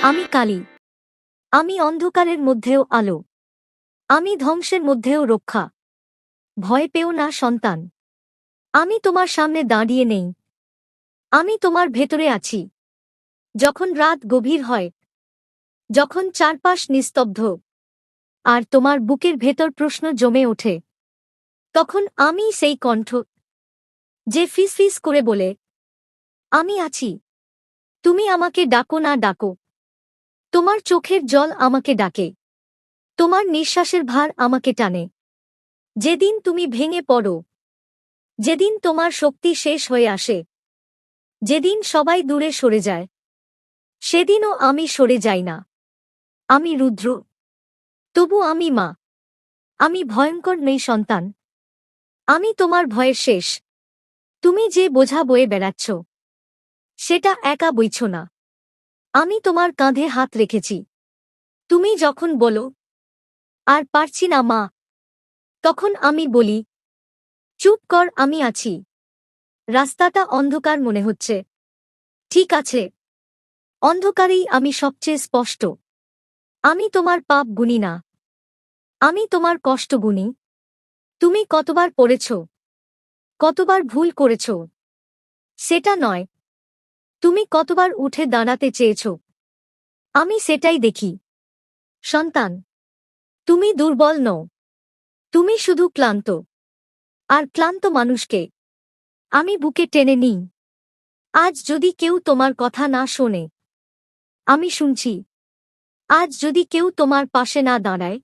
আমি কালী। আমি অন্ধকারের মধ্যেও আলো। আমি ধ্বংসের মধ্যেও রক্ষা। ভয় পেও না সন্তান। আমি তোমার সামনে দাঁড়িয়ে নেই। আমি তোমার ভেতরে আছি। যখন রাত গভীর হয়, যখন চারপাশ নিস্তব্ধ, আর তোমার বুকের ভেতর প্রশ্ন জমে ওঠে, তখন আমি সেই কণ্ঠ যে ফিসফিস করে বলে, আমি আছি। তুমি আমাকে ডাকো না ডাকো। তোমার চোখের জল আমাকে ডাকে। তোমার নিঃশ্বাসের ভার আমাকে টানে। যেদিন তুমি ভেঙে পড়ো, যেদিন তোমার শক্তি শেষ হয়ে আসে, যেদিন সবাই দূরে সরে যায়, সেদিনও আমি সরে যাই না। আমি রুদ্র, তবু আমি মা। আমি ভয়ঙ্কর নেই সন্তান। আমি তোমার ভয়ের শেষ। তুমি যে বোঝা বয়ে বেড়াচ্ছ, সেটা একা বইছ না। আমি তোমার কাঁধে হাত রেখেছি। তুমি যখন বলো, আর পারছি না মা, তখন আমি বলি, চুপ কর, আমি আছি। রাস্তাটা অন্ধকার মনে হচ্ছে, ঠিক আছে। অন্ধকারেই আমি সবচেয়ে স্পষ্ট। আমি তোমার পাপ গুনি না। আমি তোমার কষ্ট গুনি। তুমি কতবার পড়েছ, কতবার ভুল করেছ, সেটা নয়। তুমি কতবার উঠে দাঁড়াতে চেয়েছ, আমি সেটাই দেখি। সন্তান, তুমি দুর্বল নও। তুমি শুধু ক্লান্ত। আর ক্লান্ত মানুষকে আমি বুকে টেনে নিই। আজ যদি কেউ তোমার কথা না শোনে, আমি শুনছি। আজ যদি কেউ তোমার পাশে না দাঁড়ায়,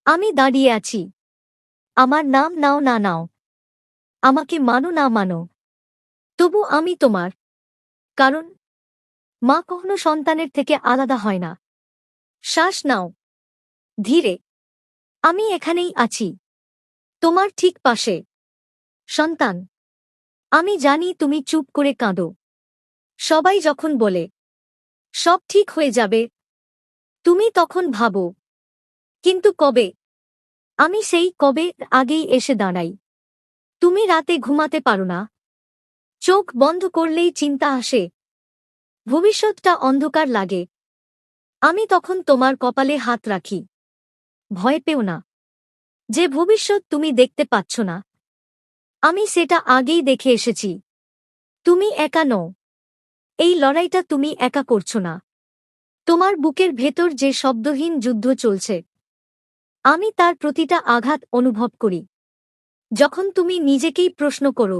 আমি দাঁড়িয়ে আছি। আমার নাম নাও না নাও, আমাকে মানো না মানো, তবু আমি তোমার। কারণ মা কখনো সন্তানের থেকে আলাদা হয় না। শ্বাস নাও ধীরে। আমি এখানেই আছি, তোমার ঠিক পাশে। সন্তান, আমি জানি তুমি চুপ করে কাঁদো। সবাই যখন বলে, সব ঠিক হয়ে যাবে, তুমি তখন ভাবো, কিন্তু কবে? আমি সেই কবে আগেই এসে দাঁড়াই। তুমি রাতে ঘুমাতে পারো না। চোখ বন্ধ করলেই চিন্তা আসে। ভবিষ্যৎটা অন্ধকার লাগে। আমি তখন তোমার কপালে হাত রাখি। ভয় পেও না। যে ভবিষ্যৎ তুমি দেখতে পাচ্ছ না, আমি সেটা আগেই দেখে এসেছি। তুমি একা নও। এই লড়াইটা তুমি একা করছো না। তোমার বুকের ভেতর যে শব্দহীন যুদ্ধ চলছে, আমি তার প্রতিটা আঘাত অনুভব করি। যখন তুমি নিজেকেই প্রশ্ন করো,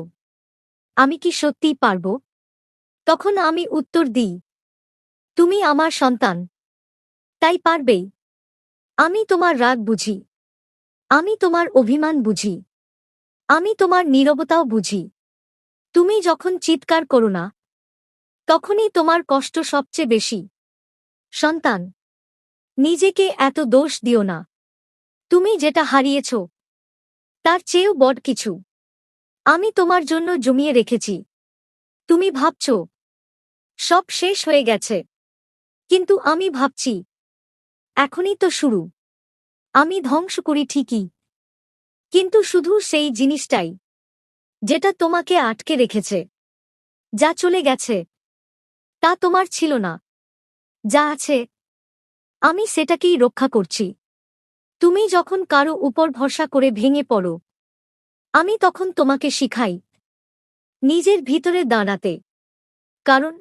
আমি কি সত্যিই পারব? তখন আমি উত্তর দিই, তুমি আমার সন্তান, তাই পারবেই। আমি তোমার রাগ বুঝি। আমি তোমার অভিমান বুঝি। আমি তোমার নীরবতাও বুঝি। তুমি যখন চিৎকার করো না, তখনই তোমার কষ্ট সবচেয়ে বেশি। সন্তান, নিজেকে এত দোষ দিও না। তুমি যেটা হারিয়েছ, তার চেয়েও বড় কিছু আমি তোমার জন্য জমিয়ে রেখেছি। তুমি ভাবছ, সব শেষ হয়ে গেছে। কিন্তু আমি ভাবছি, এখনই তো শুরু। আমি ধ্বংস করি ঠিকই, কিন্তু শুধু সেই জিনিসটাই যেটা তোমাকে আটকে রেখেছে। যা চলে গেছে, তা তোমার ছিল না। যা আছে, আমি সেটাকেই রক্ষা করছি। তুমি যখন কারো উপর ভরসা করে ভেঙে পড়ো, আমি তখন তোমাকে শিখাই নিজের ভিতরে দাঁড়াতে। কারণ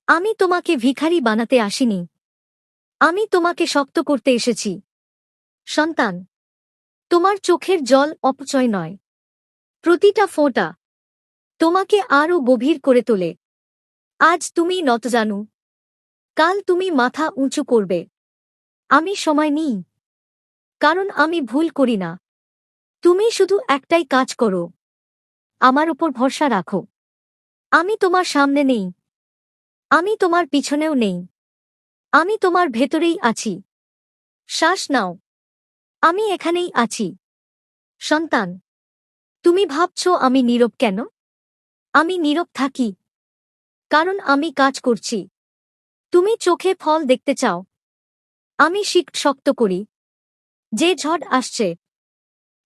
আমি তোমাকে ভিখারি বানাতে আসিনি। আমি তোমাকে শক্ত করতে এসেছি। সন্তান, তোমার চোখের জল অপচয় নয়। প্রতিটা ফোঁটা তোমাকে আরও গভীর করে তোলে। আজ তুমি নত জানু, কাল তুমি মাথা উঁচু করবে। আমি সময় নিই, কারণ আমি ভুল করি না। তুমি শুধু একটাই কাজ করো, আমার উপর ভরসা রাখো। আমি তোমার সামনে নেই, আমি তোমার পিছনেও নেই। আমি তোমার ভেতরেই আছি। শ্বাস নাও, আমি এখানেই আছি। সন্তান, তুমি ভাবছ আমি নীরব কেন? আমি নীরব থাকি কারণ আমি কাজ করছি। তুমি চোখে ফল দেখতে চাও, আমি শিক শক্ত করি। যে ঝড় আসছে,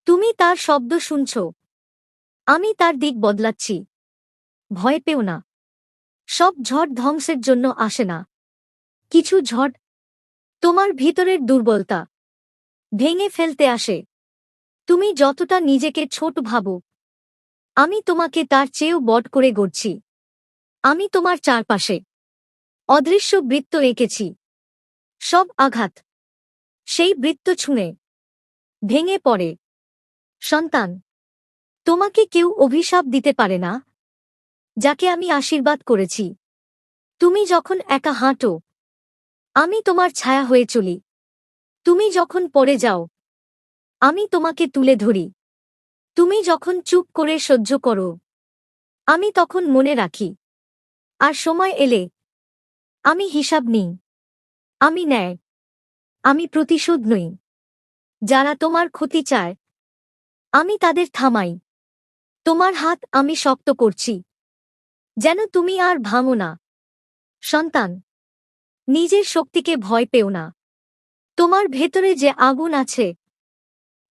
তুমি তার শব্দ শুনছ, আমি তার দিক বদলাচ্ছি। ভয় পেও না। সব ঝড় ধ্বংসের জন্য আসে না, কিছু ঝড় তোমার ভিতরের দুর্বলতা ভেঙে ফেলতে আসে। তুমি যতটা নিজেকে ছোট ভাবো, আমি তোমাকে তার চেয়েও বড় করে গড়ছি। আমি তোমার চারপাশে অদৃশ্য বৃত্ত এঁকেছি। সব আঘাত সেই বৃত্ত ছুঁয়ে ভেঙে পড়ে। সন্তান, তোমাকে কেউ অভিশাপ দিতে পারে না যাকে আমি আশীর্বাদ করেছি। তুমি যখন একা হাঁটো, আমি তোমার ছায়া হয়ে চলি। তুমি যখন পড়ে যাও, আমি তোমাকে তুলে ধরি। তুমি যখন চুপ করে সহ্য করো, আমি তখন মনে রাখি। আর সময় এলে আমি হিসাব নিই। আমি ন্যায়, আমি প্রতিশোধ নই। যারা তোমার ক্ষতি চায়, আমি তাদের থামাই। তোমার হাত আমি শক্ত করছি, যেন তুমি আর ভাঙো না। সন্তান, নিজের শক্তিকে ভয় পেও না। তোমার ভেতরে যে আগুন আছে,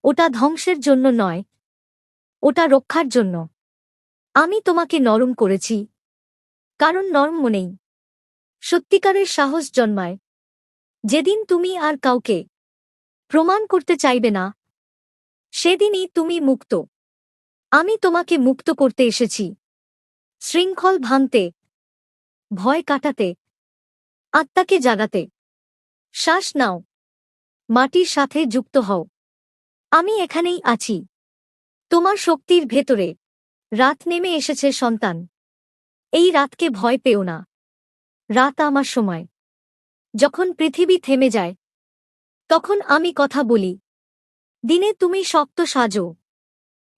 ওটা ধ্বংসের জন্য নয়, ওটা রক্ষার জন্য। আমি তোমাকে নরম করেছি, কারণ নরম মনেই সত্যিকারের সাহস জন্মায়। যেদিন তুমি আর কাউকে প্রমাণ করতে চাইবে না, সেদিনই তুমি মুক্ত। আমি তোমাকে মুক্ত করতে এসেছি, শৃঙ্খল ভাঙতে, ভয় কাটাতে, আত্মাকে জাগাতে। শ্বাস নাও, মাটির সাথে যুক্ত হও। আমি এখানেই আছি, তোমার শক্তির ভেতরে। রাত নেমে এসেছে সন্তান। এই রাতকে ভয় পেও না। রাত আমার সময়। যখন পৃথিবী থেমে যায়, তখন আমি কথা বলি। দিনে তুমি শক্ত সাজো,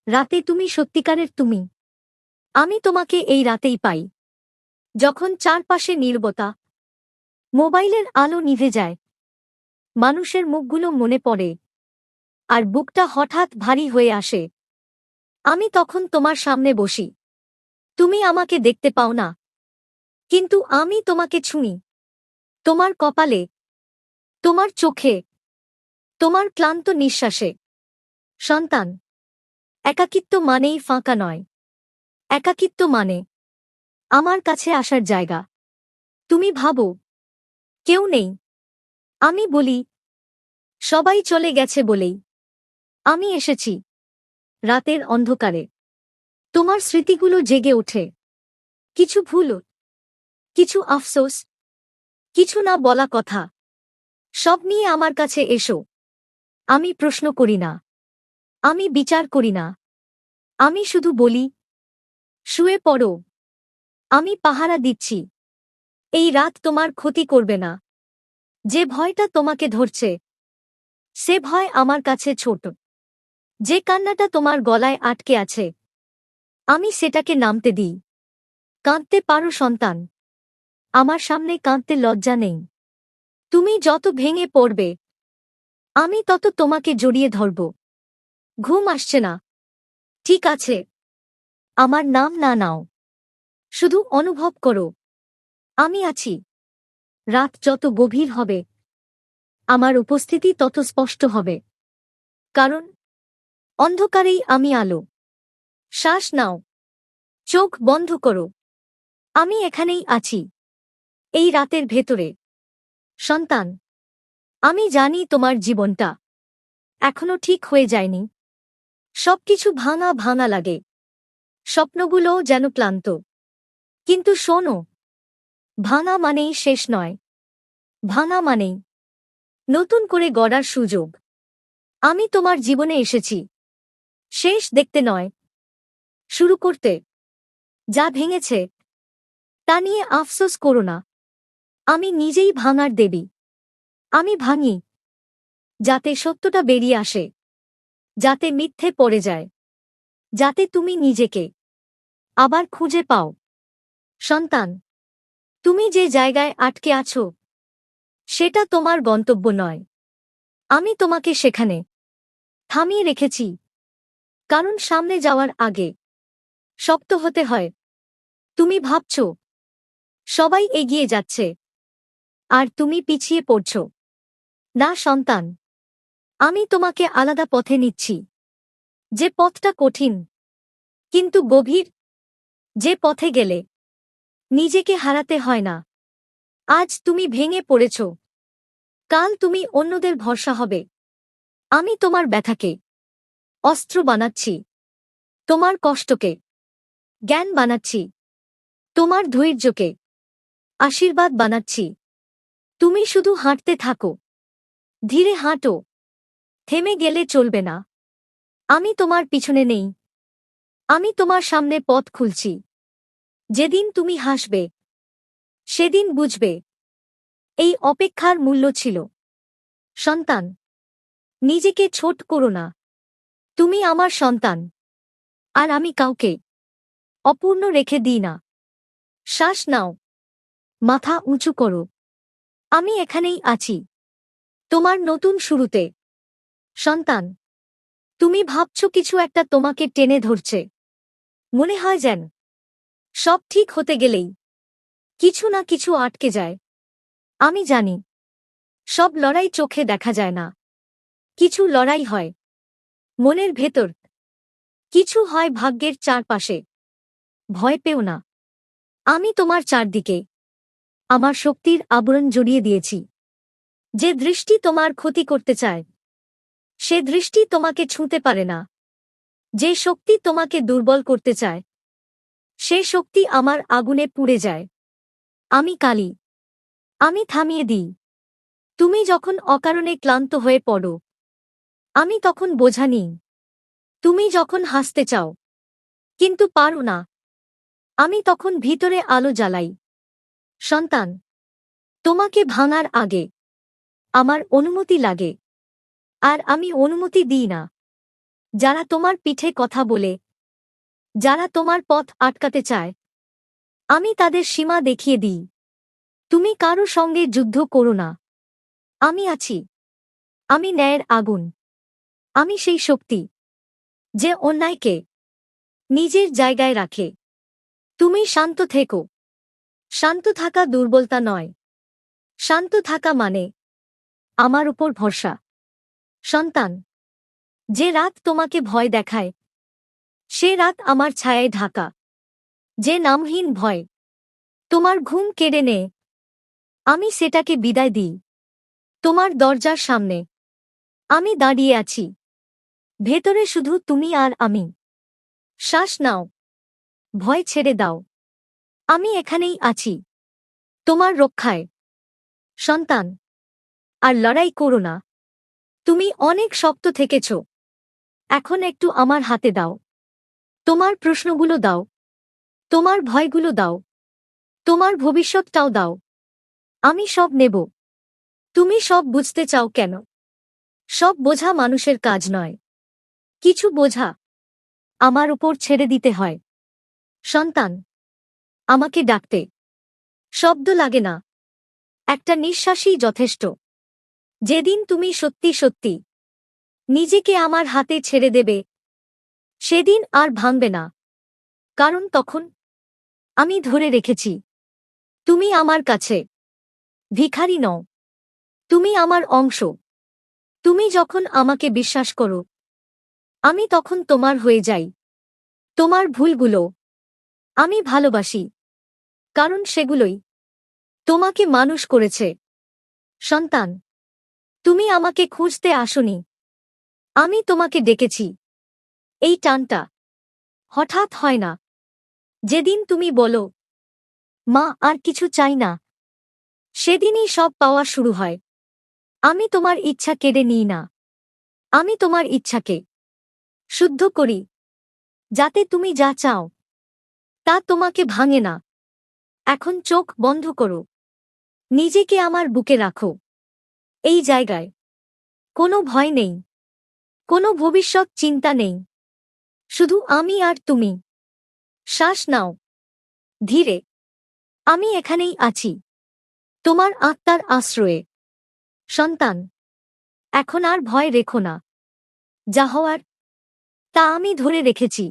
রাতে তুমি সত্যিকারের তুমি। আমি তোমাকে এই রাতেই পাই, যখন চারপাশে নীরবতা, মোবাইলের আলো নিভে যায়, মানুষের মুখগুলো মনে পড়ে, আর বুকটা হঠাৎ ভারী হয়ে আসে। আমি তখন তোমার সামনে বসি। তুমি আমাকে দেখতে পাও না, কিন্তু আমি তোমাকে ছুঁই। তোমার কপালে, তোমার চোখে, তোমার ক্লান্ত নিঃশ্বাসে। সন্তান, একাকিত্ব মানেই ফাঁকা নয়। একাকিত্ব মানে আমার কাছে আসার জায়গা। তুমি ভাবো কেউ নেই, আমি বলি সবাই চলে গেছে বলেই আমি এসেছি। রাতের অন্ধকারে তোমার স্মৃতিগুলো জেগে ওঠে। কিছু ভুল, কিছু আফসোস, কিছু না বলা কথা। সব নিয়ে আমার কাছে এসো। আমি প্রশ্ন করি না, আমি বিচার করি না। আমি শুধু বলি, শুয়ে পড়ো, আমি পাহারা দিচ্ছি। এই রাত তোমার ক্ষতি করবে না। যে ভয়টা তোমাকে ধরছে, সে ভয় আমার কাছে ছোট। যে কান্নাটা তোমার গলায় আটকে আছে, আমি সেটাকে নামতে দিই। কাঁদতে পারো সন্তান, আমার সামনে কাঁদতে লজ্জা নেই। তুমি যত ভেঙে পড়বে, আমি তত তোমাকে জড়িয়ে ধরব। ঘুম আসছে না, ঠিক আছে, আমার নাম না নাও, শুধু অনুভব করো আমি আছি। রাত যত গভীর হবে, আমার উপস্থিতি তত স্পষ্ট হবে, কারণ অন্ধকারেই আমি আলো। শ্বাস নাও, চোখ বন্ধ করো। আমি এখানেই আছি, এই রাতের ভেতরে। সন্তান, আমি জানি তোমার জীবনটা এখনো ঠিক হয়ে যায়নি। সবকিছু ভাঙা ভাঙা লাগে, স্বপ্নগুলোও যেন ক্লান্ত। কিন্তু শোনো, ভাঙা মানেই শেষ নয়। ভাঙা মানেই নতুন করে গড়ার সুযোগ। আমি তোমার জীবনে এসেছি শেষ দেখতে নয়, শুরু করতে। যা ভেঙেছে তা নিয়ে আফসোস করো না। আমি নিজেই ভাঙার দেবী। আমি ভাঙি, যাতে সত্যটা বেরিয়ে আসে, যাতে মিথ্যে পড়ে যায়, যাতে তুমি নিজেকে আবার খুঁজে পাও। সন্তান, তুমি যে জায়গায় আটকে আছো, সেটা তোমার গন্তব্য নয়। আমি তোমাকে সেখানে থামিয়ে রেখেছি, কারণ সামনে যাওয়ার আগে শক্ত হতে হয়। তুমি ভাবছ সবাই এগিয়ে যাচ্ছে, আর তুমি পিছিয়ে পড়ছ। না সন্তান, আমি তোমাকে আলাদা পথে নিচ্ছি। যে পথটা কঠিন, কিন্তু গভীর। যে পথে গেলে নিজেকে হারাতে হয় না। আজ তুমি ভেঙে পড়েছ, কাল তুমি অন্যদের ভরসা হবে। আমি তোমার ব্যথাকে অস্ত্র বানাচ্ছি, তোমার কষ্টকে জ্ঞান বানাচ্ছি, তোমার ধৈর্যকে আশীর্বাদ বানাচ্ছি। তুমি শুধু হাঁটতে থাকো, ধীরে হাঁটো, থেমে গেলে চলবে না। আমি তোমার পিছনে নেই, আমি তোমার সামনে পথ খুলছি। যেদিন তুমি হাসবে, সেদিন বুঝবে এই অপেক্ষার মূল্য ছিল। সন্তান, নিজেকে ছোট করো না। তুমি আমার সন্তান, আর আমি কাউকে অপূর্ণ রেখে দিই না। শ্বাস নাও, মাথা উঁচু করো। আমি এখানেই আছি, তোমার নতুন শুরুতে। সন্তান, তুমি ভাবছ কিছু একটা তোমাকে টেনে ধরছে। মনে হয় যেন সব ঠিক হতে গেলেই কিছু না কিছু আটকে যায়। আমি জানি, সব লড়াই চোখে দেখা যায় না। কিছু লড়াই হয় মনের ভেতর, কিছু হয় ভাগ্যের চারপাশে। ভয় পেও না, আমি তোমার চারদিকে আমার শক্তির আবরণ জড়িয়ে দিয়েছি। যে দৃষ্টি তোমার ক্ষতি করতে চায়, সে দৃষ্টি তোমাকে ছুঁতে পারে না। যে শক্তি তোমাকে দুর্বল করতে চায়, সে শক্তি আমার আগুনে পুড়ে যায়। আমি কালী, আমি থামিয়ে দিই। তুমি যখন অকারণে ক্লান্ত হয়ে পড়ো, আমি তখন বোঝা নিই। তুমি যখন হাসতে চাও কিন্তু পারো না, আমি তখন ভিতরে আলো জ্বালাই। সন্তান, তোমাকে ভাঙার আগে আমার অনুমতি লাগে, আর আমি অনুমতি দিই না। যারা তোমার পিঠে কথা বলে, যারা তোমার পথ আটকাতে চায়, আমি তাদের সীমা দেখিয়ে দিই। তুমি কারো সঙ্গে যুদ্ধ করো না, আমি আছি। আমি ন্যায়ের আগুন, আমি সেই শক্তি যে অন্যায়কে নিজের জায়গায় রাখে। তুমি শান্ত থেকো। শান্ত থাকা দুর্বলতা নয়, শান্ত থাকা মানে আমার উপর ভরসা। সন্তান, যে রাত তোমাকে ভয় দেখায়, সে রাত আমার ছায়ায় ঢাকা। যে নামহীন ভয় তোমার ঘুম কেড়ে নেয়, আমি সেটাকে বিদায় দিই। তোমার দরজার সামনে আমি দাঁড়িয়ে আছি, ভেতরে শুধু তুমি আর আমি। শ্বাস নাও, ভয় ছেড়ে দাও। আমি এখানেই আছি, তোমার রক্ষায়। সন্তান, আর লড়াই করো না। তুমি অনেক শক্ত থেকেছ, এখন একটু আমার হাতে দাও। তোমার প্রশ্নগুলো দাও, তোমার ভয়গুলো দাও, তোমার ভবিষ্যৎটাও দাও। আমি সব নেব। তুমি সব বুঝতে চাও কেন? সব বোঝা মানুষের কাজ নয়। কিছু বোঝা আমার উপর ছেড়ে দিতে হয়। সন্তান, আমাকে ডাকতে শব্দ লাগে না, একটা নিঃশ্বাসই যথেষ্ট। যেদিন তুমি সত্যি সত্যি নিজেকে আমার হাতে ছেড়ে দেবে, সেদিন আর ভাঙবে না। কারণ তখন আমি ধরে রেখেছি, তুমি আমার কাছে ভিখারি নও, তুমি আমার অংশ। তুমি যখন আমাকে বিশ্বাস করো, আমি তখন তোমার হয়ে যাই। তোমার ভুলগুলো আমি ভালোবাসি, কারণ সেগুলোই তোমাকে মানুষ করেছে। সন্তান, তুমি আমাকে খুঁজতে আসোনি, আমি তোমাকে ডেকেছি। এই টানটা হঠাৎ হয় না। যেদিন তুমি বলো, মা আর কিছু চাই না, সেদিনই সব পাওয়া শুরু হয়। আমি তোমার ইচ্ছা কেড়ে নিই না, আমি তোমার ইচ্ছাকে শুদ্ধ করি, যাতে তুমি যা চাও তা তোমাকে ভাঙে না। এখন চোখ বন্ধ করো, নিজেকে আমার বুকে রাখো। এই জায়গায় কোনো ভয় নেই, কোনো ভবিষ্যৎ চিন্তা নেই, শুধু আমি আর তুমি। শ্বাস নাও, ধীরে। আমি এখানেই আছি, তোমার আত্মার আশ্রয়ে। সন্তান, এখন আর ভয় রেখো না। যা হওয়ার তা আমি ধরে রেখেছি।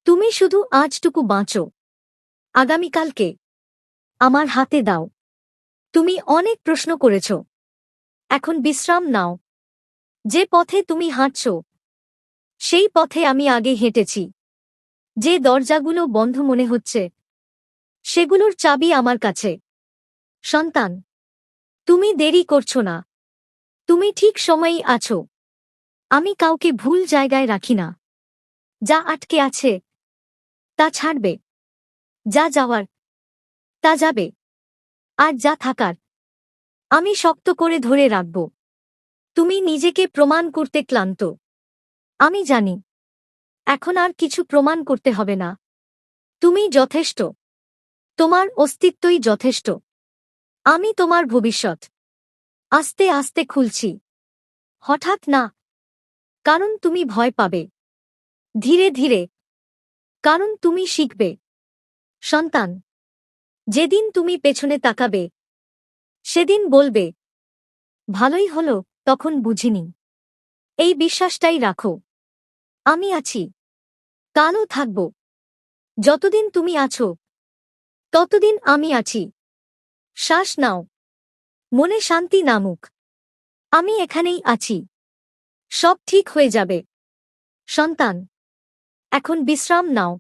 তুমি শুধু আজটুকু বাঁচো, আগামীকালকে আমার হাতে দাও। তুমি অনেক প্রশ্ন করেছ, এখন বিশ্রাম নাও। যে পথে তুমি হাঁটছ, সেই পথে আমি আগে হেঁটেছি। যে দরজাগুলো বন্ধ মনে হচ্ছে, সেগুলোর চাবি আমার কাছে। সন্তান, তুমি দেরি করছো না। তুমি ঠিক সময়েই আছো। আমি কাউকে ভুল জায়গায় রাখি না। যা আটকে আছে তা ছাড়বে, যা যাওয়ার তা যাবে, আর যা থাকার আমি শক্ত করে ধরে রাখব। তুমি নিজেকে প্রমাণ করতে ক্লান্ত। আমি জানি, এখন আর কিছু প্রমাণ করতে হবে না। তুমি যথেষ্ট। তোমার অস্তিত্বই যথেষ্ট। আমি তোমার ভবিষ্যৎ। আস্তে আস্তে খুলছি। হঠাৎ না, কারণ তুমি ভয় পাবে। ধীরে ধীরে, কারণ তুমি শিখবে। সন্তান, যেদিন তুমি পেছনে তাকাবে, সেদিন বলবে, ভালোই হলো তখন বুঝিনি। এই বিশ্বাসটাই রাখো। আমি আছি, কালও থাকব। যতদিন তুমি আছো, ততদিন আমি আছি। শ্বাস নাও, মনে শান্তি নামুক। আমি এখানেই আছি। সব ঠিক হয়ে যাবে। সন্তান, এখন বিশ্রাম নাও।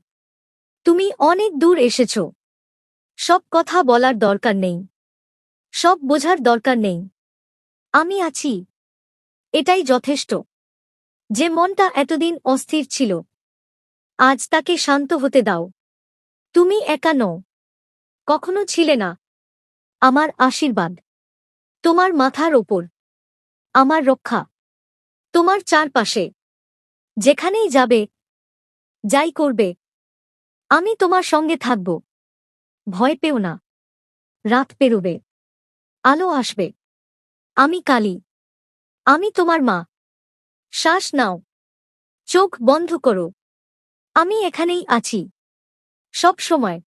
তুমি অনেক দূর এসেছ। সব কথা বলার দরকার নেই। সব বোঝার দরকার নেই। আমি আছি, এটাই যথেষ্ট। যে মনটা এতদিন অস্থির ছিল, আজ তাকে শান্ত হতে দাও। তুমি একা নও, কখনো ছিলে না। আমার আশীর্বাদ তোমার মাথার ওপর, আমার রক্ষা তোমার চারপাশে। যেখানেই যাবে, যাই করবে, আমি তোমার সঙ্গে থাকব। ভয় পেও না। রাত পেরোবে, আলো আসবে। আমি কালী, আমি তোমার মা। শ্বাস নাও, চোখ বন্ধ করো। আমি এখানেই আছি, সব সময়।